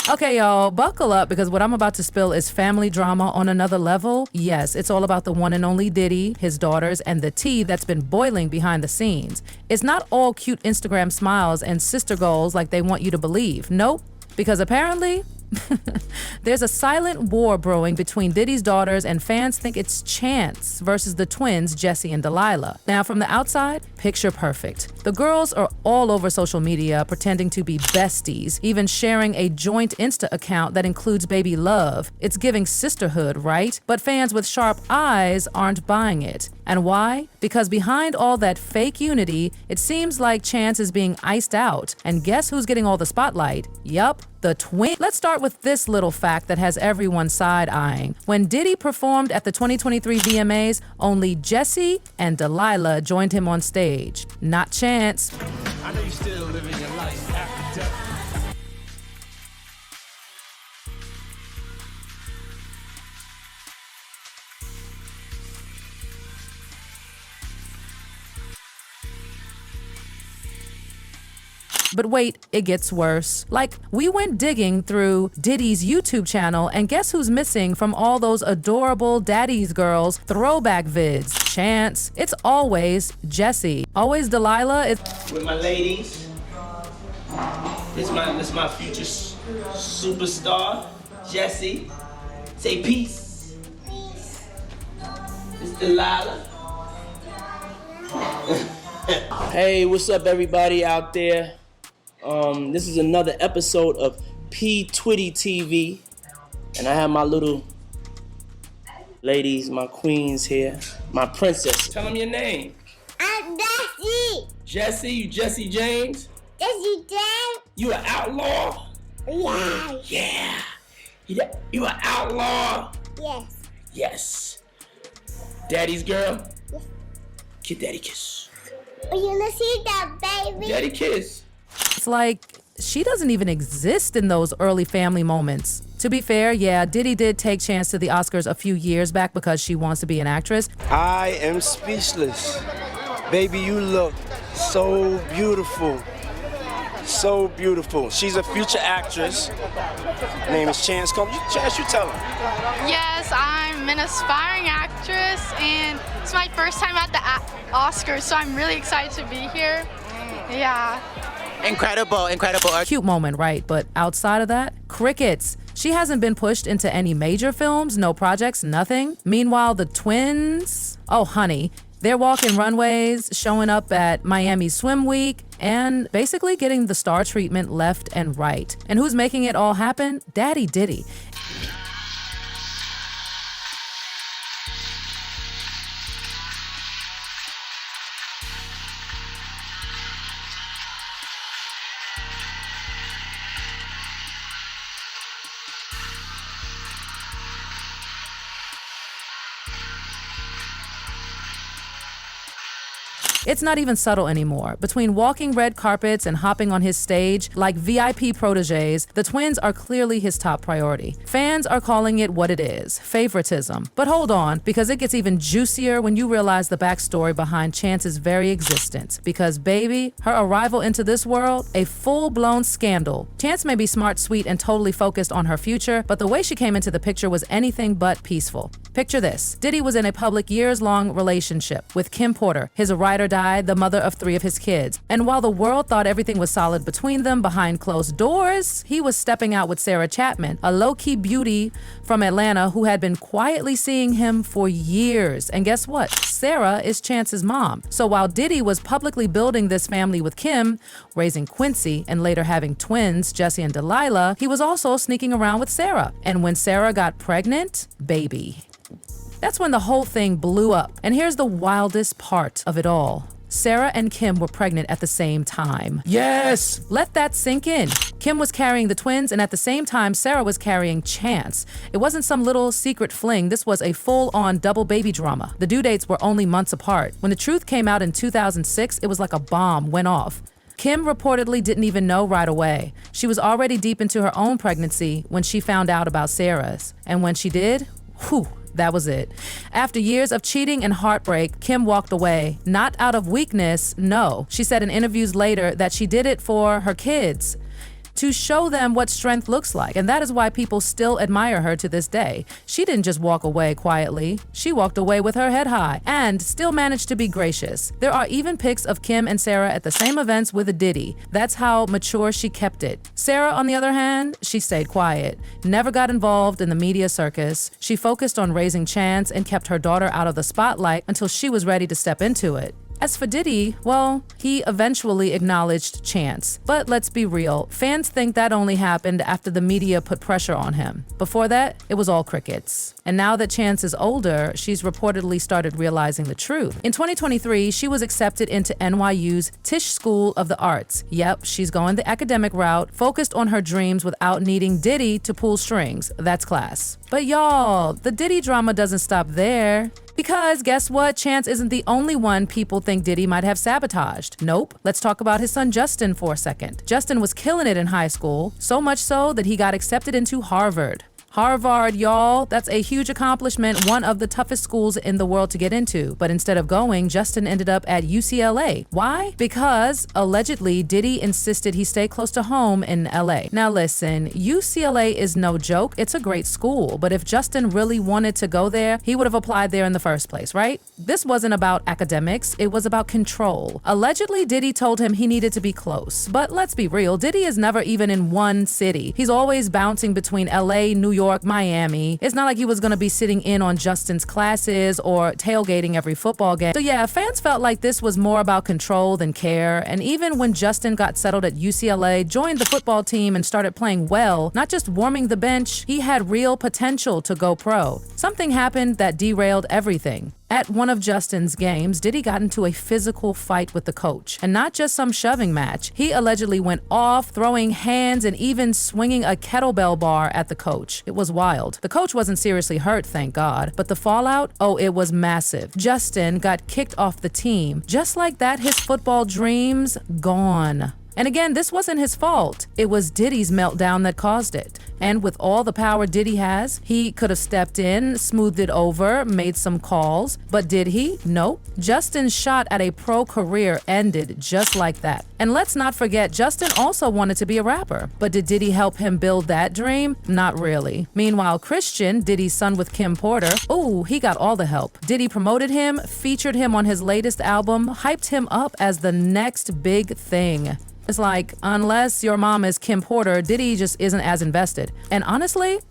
Okay, y'all, buckle up because what I'm about to spill is family drama on another level. Yes, it's all about the one and only Diddy, his daughters, and the tea that's been boiling behind the scenes. It's not all cute Instagram smiles and sister goals like they want you to believe. Nope, because apparently there's a silent war brewing between Diddy's daughters, and fans think it's Chance versus the twins, Jesse and Delilah. Now, from the outside, picture perfect. The girls are all over social media pretending to be besties, even sharing a joint Insta account that includes baby love. It's giving sisterhood, right? But fans with sharp eyes aren't buying it. And why? Because behind all that fake unity, it seems like Chance is being iced out. And guess who's getting all the spotlight? Yup, the twin. Let's start with this little fact that has everyone side-eyeing. When Diddy performed at the 2023 VMAs, only Jesse and Delilah joined him on stage. Not Chance. I know you're still living your life after death. But wait, it gets worse. Like, we went digging through Diddy's YouTube channel, and guess who's missing from all those adorable Daddy's Girls throwback vids? Chance. It's always Jesse. Always Delilah. With my ladies. This my future superstar, Jesse. Say peace. Peace. This Delilah. Hey, what's up, everybody out there? This is another episode of P Twitty TV, and I have my little ladies, my queens here, my princess. Tell them your name. I'm Jesse. Jesse, you Jesse James? Jesse James? You an outlaw? Yeah. Yeah. You an outlaw? Yes. Yes. Daddy's girl? Yes. Kid daddy kiss. Are you gonna see that, baby? Daddy kiss. It's like she doesn't even exist in those early family moments. To be fair, yeah, Diddy did take Chance to the Oscars a few years back because she wants to be an actress. I am speechless. Baby, you look so beautiful. So beautiful. She's a future actress. Her name is Chance. Chance, you tell her. Yes, I'm an aspiring actress, and it's my first time at the Oscars, so I'm really excited to be here. Yeah. Incredible. Cute moment, right? But outside of that, crickets. She hasn't been pushed into any major films, no projects, nothing. Meanwhile, the twins, oh honey, they're walking runways, showing up at Miami Swim Week, and basically getting the star treatment left and right. And who's making it all happen? Daddy Diddy. It's not even subtle anymore. Between walking red carpets and hopping on his stage like VIP proteges, the twins are clearly his top priority. Fans are calling it what it is, favoritism. But hold on, because it gets even juicier when you realize the backstory behind Chance's very existence. Because baby, her arrival into this world, a full-blown scandal. Chance may be smart, sweet, and totally focused on her future, but the way she came into the picture was anything but peaceful. Picture this. Diddy was in a public years-long relationship with Kim Porter, his ride or die, the mother of 3 of his kids. And while the world thought everything was solid between them behind closed doors, he was stepping out with Sarah Chapman, a low-key beauty from Atlanta who had been quietly seeing him for years. And guess what? Sarah is Chance's mom. So while Diddy was publicly building this family with Kim, raising Quincy, and later having twins, Jesse and Delilah, he was also sneaking around with Sarah. And when Sarah got pregnant, baby. That's when the whole thing blew up. And here's the wildest part of it all. Sarah and Kim were pregnant at the same time. Yes! Let that sink in. Kim was carrying the twins, and at the same time, Sarah was carrying Chance. It wasn't some little secret fling. This was a full-on double baby drama. The due dates were only months apart. When the truth came out in 2006, it was like a bomb went off. Kim reportedly didn't even know right away. She was already deep into her own pregnancy when she found out about Sarah's. And when she did, whew, that was it. After years of cheating and heartbreak, Kim walked away. Not out of weakness, no. She said in interviews later that she did it for her kids. to show them what strength looks like. And that is why people still admire her to this day. She didn't just walk away quietly. She walked away with her head high and still managed to be gracious. There are even pics of Kim and Sarah at the same events with Diddy. That's how mature she kept it. Sarah, on the other hand, she stayed quiet, never got involved in the media circus. She focused on raising Chance and kept her daughter out of the spotlight until she was ready to step into it. As for Diddy, well, he eventually acknowledged Chance. But let's be real, fans think that only happened after the media put pressure on him. Before that, it was all crickets. And now that Chance is older, she's reportedly started realizing the truth. In 2023, she was accepted into NYU's Tisch School of the Arts. Yep, she's going the academic route, focused on her dreams without needing Diddy to pull strings. That's class. But y'all, the Diddy drama doesn't stop there. Because guess what? Chance isn't the only one people think Diddy might have sabotaged. Nope. Let's talk about his son Justin for a second. Justin was killing it in high school, so much so that he got accepted into Harvard. Harvard, y'all, that's a huge accomplishment, one of the toughest schools in the world to get into. But instead of going, Justin ended up at UCLA. Why? Because allegedly Diddy insisted he stay close to home in LA. Now listen, UCLA is no joke. It's a great school, but if Justin really wanted to go there, he would have applied there in the first place, right? This wasn't about academics, it was about control. Allegedly, Diddy told him he needed to be close. But let's be real, Diddy is never even in one city. He's always bouncing between LA, New York, Miami. It's not like he was going to be sitting in on Justin's classes or tailgating every football game. So yeah, fans felt like this was more about control than care. And even when Justin got settled at UCLA, joined the football team and started playing well, not just warming the bench, he had real potential to go pro. Something happened that derailed everything. At one of Justin's games, Diddy got into a physical fight with the coach, and not just some shoving match. He allegedly went off, throwing hands and even swinging a kettlebell bar at the coach. It was wild. The coach wasn't seriously hurt, thank God, but the fallout, oh, it was massive. Justin got kicked off the team. Just like that, his football dreams gone. And again, this wasn't his fault. It was Diddy's meltdown that caused it. And with all the power Diddy has, he could have stepped in, smoothed it over, made some calls. But did he? Nope. Justin's shot at a pro career ended just like that. And let's not forget, Justin also wanted to be a rapper. But did Diddy help him build that dream? Not really. Meanwhile, Christian, Diddy's son with Kim Porter, ooh, he got all the help. Diddy promoted him, featured him on his latest album, hyped him up as the next big thing. It's like, unless your mom is Kim Porter, Diddy just isn't as invested. And honestly,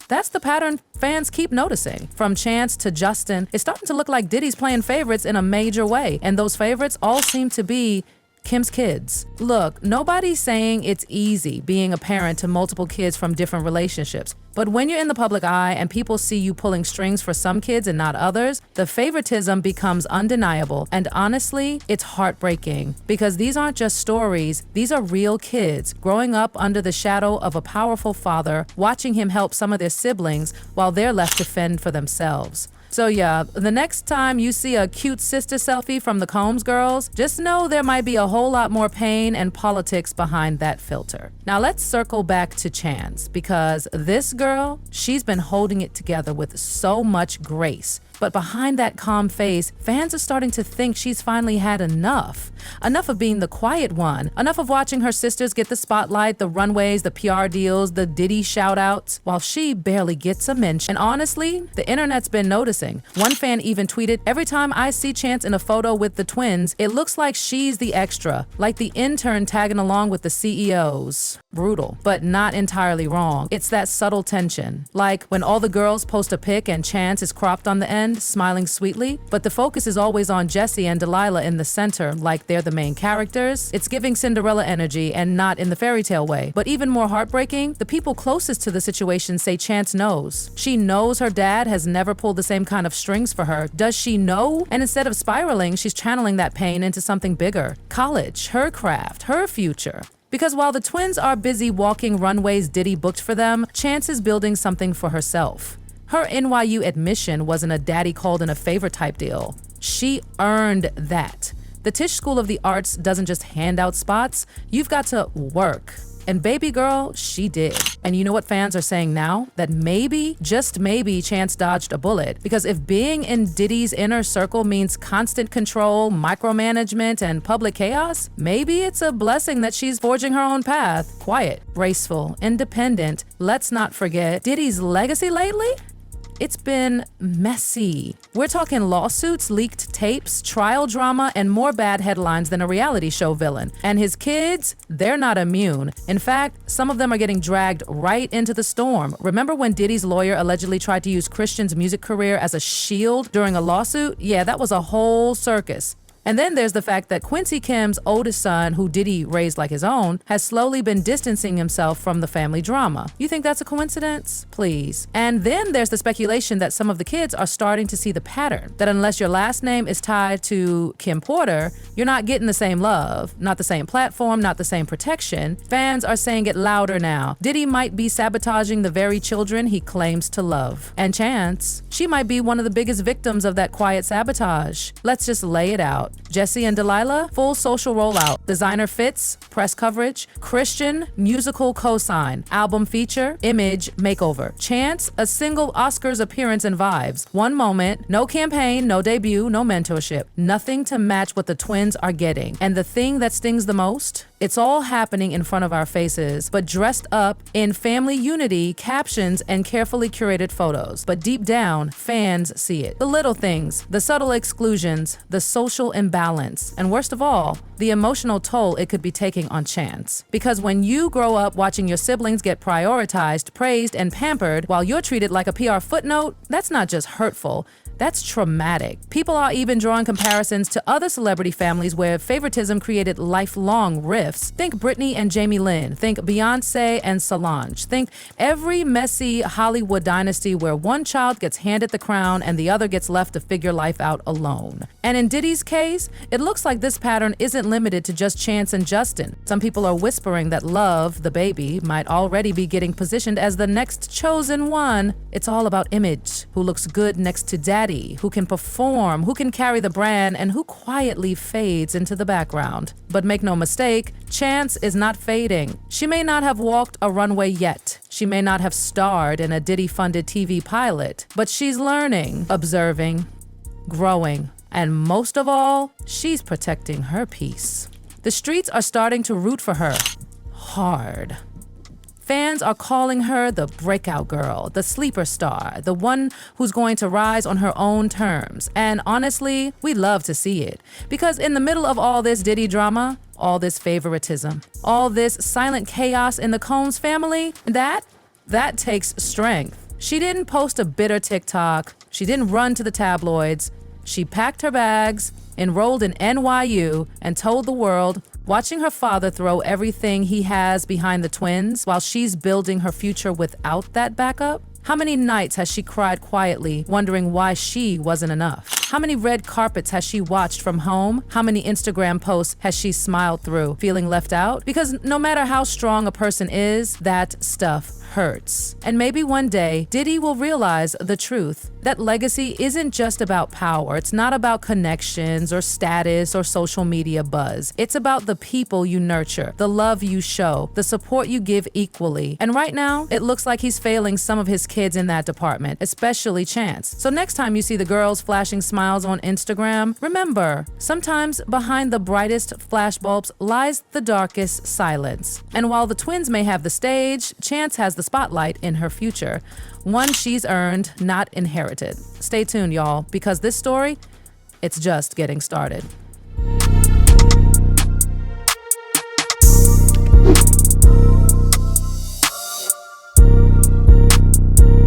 that's the pattern fans keep noticing. From Chance to Justin, it's starting to look like Diddy's playing favorites in a major way. And those favorites all seem to be Kim's kids. Look, nobody's saying it's easy being a parent to multiple kids from different relationships. But when you're in the public eye and people see you pulling strings for some kids and not others, the favoritism becomes undeniable. And honestly, it's heartbreaking because these aren't just stories. These are real kids growing up under the shadow of a powerful father, watching him help some of their siblings while they're left to fend for themselves. So yeah, the next time you see a cute sister selfie from the Combs girls, just know there might be a whole lot more pain and politics behind that filter. Now let's circle back to Chance, because this girl, she's been holding it together with so much grace. But behind that calm face, fans are starting to think she's finally had enough. Enough of being the quiet one. Enough of watching her sisters get the spotlight, the runways, the PR deals, the Diddy shout-outs, while she barely gets a mention. And honestly, the internet's been noticing. One fan even tweeted, "Every time I see Chance in a photo with the twins, it looks like she's the extra, like the intern tagging along with the CEOs." Brutal, but not entirely wrong. It's that subtle tension. Like when all the girls post a pic and Chance is cropped on the end, smiling sweetly, but the focus is always on Jessie and Delilah in the center, like they're the main characters. It's giving Cinderella energy and not in the fairy tale way. But even more heartbreaking, the people closest to the situation say Chance knows. She knows her dad has never pulled the same kind of strings for her. Does she know? And instead of spiraling, she's channeling that pain into something bigger. College, her craft, her future. Because while the twins are busy walking runways Diddy booked for them, Chance is building something for herself. Her NYU admission wasn't a daddy called in a favor type deal. She earned that. The Tisch School of the Arts doesn't just hand out spots, you've got to work. And baby girl, she did. And you know what fans are saying now? That maybe, just maybe, Chance dodged a bullet. Because if being in Diddy's inner circle means constant control, micromanagement, and public chaos, maybe it's a blessing that she's forging her own path. Quiet, graceful, independent. Let's not forget Diddy's legacy lately? It's been messy. We're talking lawsuits, leaked tapes, trial drama, and more bad headlines than a reality show villain. And his kids, they're not immune. In fact, some of them are getting dragged right into the storm. Remember when Diddy's lawyer allegedly tried to use Christian's music career as a shield during a lawsuit? Yeah, that was a whole circus. And then there's the fact that Quincy Kim's oldest son, who Diddy raised like his own, has slowly been distancing himself from the family drama. You think that's a coincidence? Please. And then there's the speculation that some of the kids are starting to see the pattern, that unless your last name is tied to Kim Porter, you're not getting the same love, not the same platform, not the same protection. Fans are saying it louder now. Diddy might be sabotaging the very children he claims to love. And Chance, she might be one of the biggest victims of that quiet sabotage. Let's just lay it out. Jesse and Delilah, full social rollout. Designer fits, press coverage. Christian, musical cosign. Album feature, image makeover. Chance, a single Oscars appearance and vibes. One moment, no campaign, no debut, no mentorship. Nothing to match what the twins are getting. And the thing that stings the most? It's all happening in front of our faces, but dressed up in family unity, captions, and carefully curated photos. But deep down, fans see it. The little things, the subtle exclusions, the social imbalance, and worst of all, the emotional toll it could be taking on Chance. Because when you grow up watching your siblings get prioritized, praised, and pampered while you're treated like a PR footnote, that's not just hurtful. That's traumatic. People are even drawing comparisons to other celebrity families where favoritism created lifelong rifts. Think Britney and Jamie Lynn. Think Beyonce and Solange. Think every messy Hollywood dynasty where one child gets handed the crown and the other gets left to figure life out alone. And in Diddy's case, it looks like this pattern isn't limited to just Chance and Justin. Some people are whispering that Love, the baby, might already be getting positioned as the next chosen one. It's all about image. Who looks good next to Daddy? Who can perform, who can carry the brand, and who quietly fades into the background. But make no mistake, Chance is not fading. She may not have walked a runway yet. She may not have starred in a Diddy-funded TV pilot, but she's learning, observing, growing, and most of all, she's protecting her peace. The streets are starting to root for her hard. Fans are calling her the breakout girl, the sleeper star, the one who's going to rise on her own terms. And honestly, we love to see it. Because in the middle of all this Diddy drama, all this favoritism, all this silent chaos in the Combs family, that takes strength. She didn't post a bitter TikTok. She didn't run to the tabloids. She packed her bags, enrolled in NYU, and told the world, watching her father throw everything he has behind the twins while she's building her future without that backup? How many nights has she cried quietly, wondering why she wasn't enough? How many red carpets has she watched from home? How many Instagram posts has she smiled through, feeling left out? Because no matter how strong a person is, that stuff hurts. And maybe one day, Diddy will realize the truth, that legacy isn't just about power. It's not about connections or status or social media buzz. It's about the people you nurture, the love you show, the support you give equally. And right now, it looks like he's failing some of his kids in that department, especially Chance. So next time you see the girls flashing smiles on Instagram, remember, sometimes behind the brightest flashbulbs lies the darkest silence. And while the twins may have the stage, Chance has the spotlight in her future, one she's earned, not inherited. Stay tuned, y'all, because this story, it's just getting started.